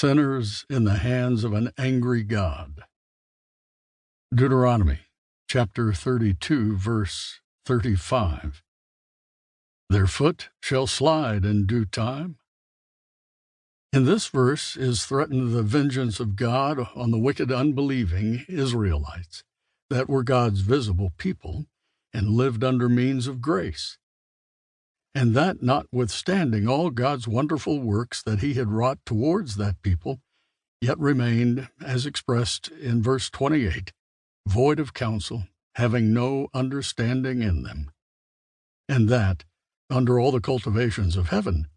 Sinners in the hands of an angry God. Deuteronomy chapter 32, verse 35. Their foot shall slide in due time. In this verse is threatened the vengeance of God on the wicked, unbelieving Israelites that were God's visible people and lived under means of grace, and that notwithstanding all God's wonderful works that he had wrought towards that people, yet remained, as expressed in verse 28, void of counsel, having no understanding in them, and that, under all the cultivations of heaven,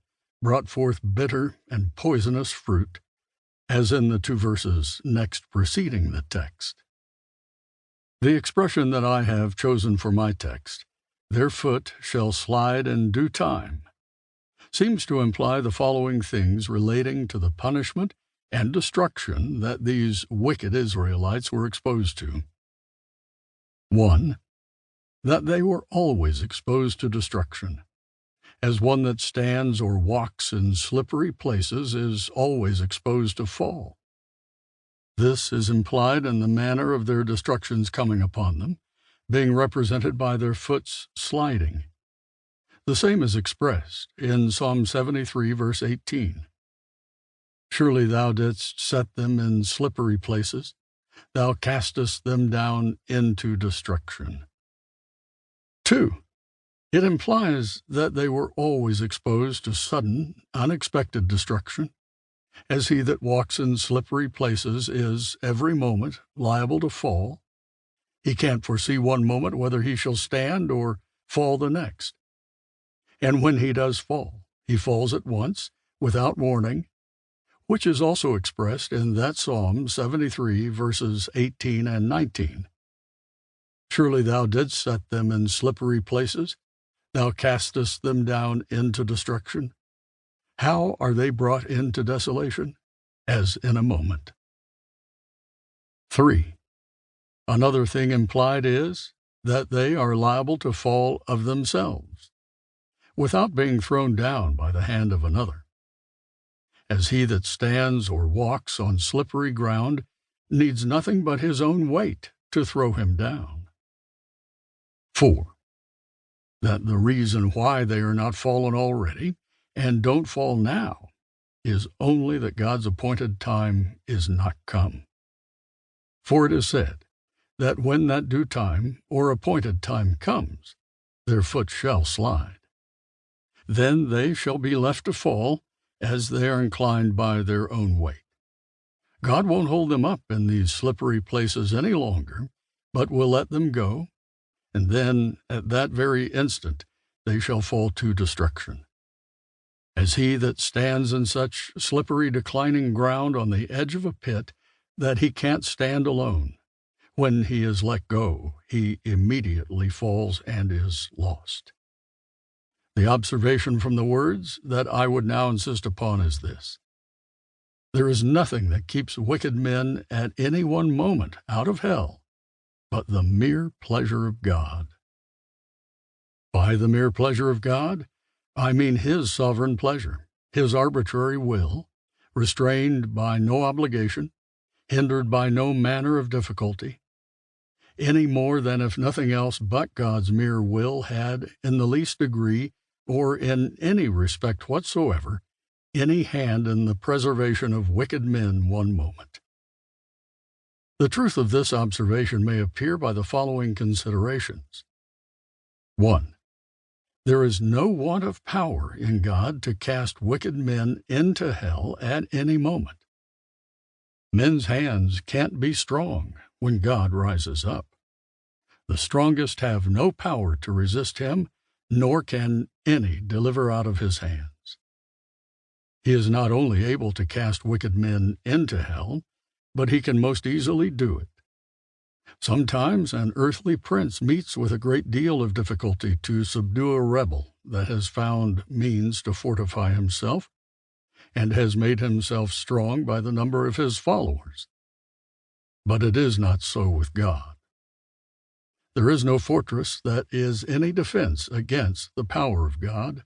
brought forth bitter and poisonous fruit, as in the two verses next preceding the text. The expression that I have chosen for my text, their foot shall slide in due time, seems to imply the following things relating to the punishment and destruction that these wicked Israelites were exposed to. 1. That they were always exposed to destruction, as one that stands or walks in slippery places is always exposed to fall. This is implied in the manner of their destructions coming upon them, being represented by their foot's sliding. The same is expressed in Psalm 73, verse 18. Surely thou didst set them in slippery places. Thou castest them down into destruction. 2. It implies that they were always exposed to sudden, unexpected destruction, as he that walks in slippery places is every moment liable to fall. He can't foresee one moment whether he shall stand or fall the next. And when he does fall, he falls at once, without warning, which is also expressed in that Psalm 73, verses 18 and 19. Surely thou didst set them in slippery places. Thou castest them down into destruction. How are they brought into desolation? As in a moment. 3. Another thing implied is that they are liable to fall of themselves, without being thrown down by the hand of another, as he that stands or walks on slippery ground needs nothing but his own weight to throw him down. 4. That the reason why they are not fallen already and don't fall now is only that God's appointed time is not come. For it is said that when that due time or appointed time comes, their foot shall slide. Then they shall be left to fall as they are inclined by their own weight. God won't hold them up in these slippery places any longer, but will let them go, and then at that very instant they shall fall to destruction. As he that stands in such slippery declining ground on the edge of a pit that he can't stand alone, when he is let go, he immediately falls and is lost. The observation from the words that I would now insist upon is this: there is nothing that keeps wicked men at any one moment out of hell but the mere pleasure of God. By the mere pleasure of God, I mean his sovereign pleasure, his arbitrary will, restrained by no obligation, hindered by no manner of difficulty, any more than if nothing else but God's mere will had, in the least degree, or in any respect whatsoever, any hand in the preservation of wicked men one moment. The truth of this observation may appear by the following considerations. 1. There is no want of power in God to cast wicked men into hell at any moment. Men's hands can't be strong when God rises up. The strongest have no power to resist him, nor can any deliver out of his hands. He is not only able to cast wicked men into hell, but he can most easily do it. Sometimes an earthly prince meets with a great deal of difficulty to subdue a rebel that has found means to fortify himself, and has made himself strong by the number of his followers. But it is not so with God. There is no fortress that is any defense against the power of God,